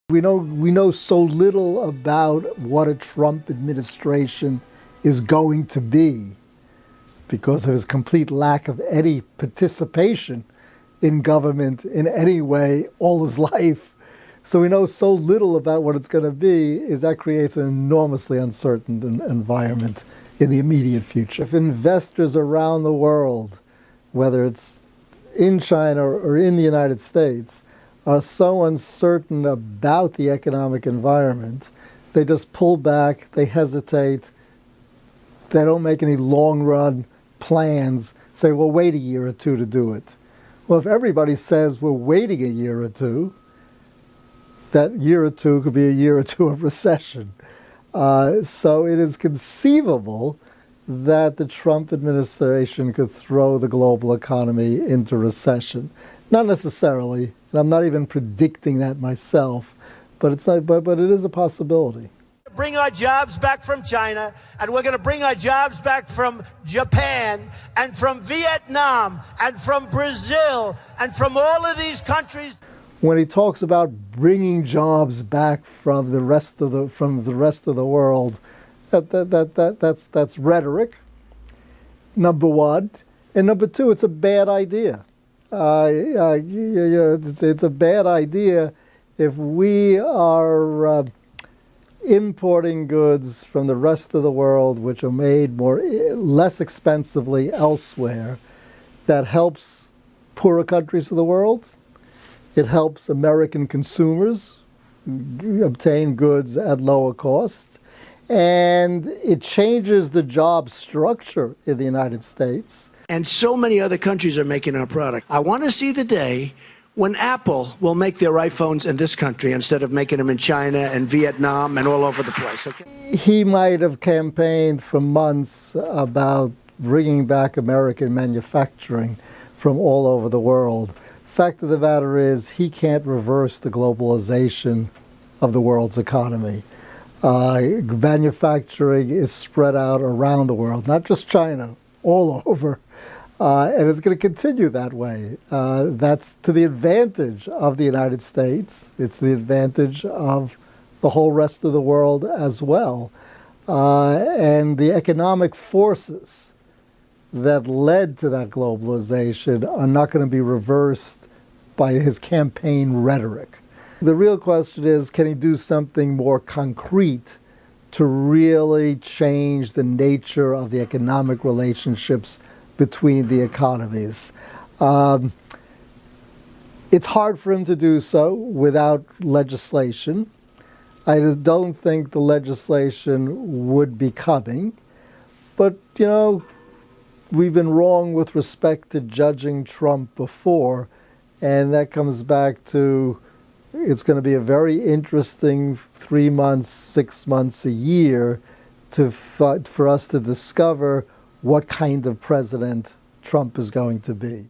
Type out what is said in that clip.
We know so little about what a Trump administration is going to be because of his complete lack of any participation in government in any way all his life. So we know so little about what it's going to be, is that creates an enormously uncertain environment in the immediate future. If investors around the world, whether it's in China or in the United States, are so uncertain about the economic environment, they just pull back, they hesitate, they don't make any long-run plans, say, well, wait a year or two to do it. Well, if everybody says we're waiting a year or two, that year or two could be a year or two of recession. So it is conceivable that the Trump administration could throw the global economy into recession. Not necessarily, and I'm not even predicting that myself, but it's not. But it is a possibility. Bring our jobs back from China, and we're going to bring our jobs back from Japan, and from Vietnam, and from Brazil, and from all of these countries. When he talks about bringing jobs back from the rest of the world, that's rhetoric. Number one, and number two, it's a bad idea. It's a bad idea if we are importing goods from the rest of the world, which are made less expensively elsewhere. That helps poorer countries of the world. It helps American consumers obtain goods at lower cost, and it changes the job structure in the United States. And so many other countries are making our product. I want to see the day when Apple will make their iPhones in this country instead of making them in China and Vietnam and all over the place. Okay? He might have campaigned for months about bringing back American manufacturing from all over the world. Fact of the matter is, he can't reverse the globalization of the world's economy. Manufacturing is spread out around the world, not just China, all over. And it's going to continue that way. That's to the advantage of the United States. It's the advantage of the whole rest of the world as well. And the economic forces that led to that globalization are not going to be reversed by his campaign rhetoric. The real question is, can he do something more concrete to really change the nature of the economic relationships between the economies? It's hard for him to do so without legislation. I don't think the legislation would be coming. But, we've been wrong with respect to judging Trump before, and that comes back to it's going to be a very interesting 3 months, 6 months, a year for us to discover what kind of president Trump is going to be.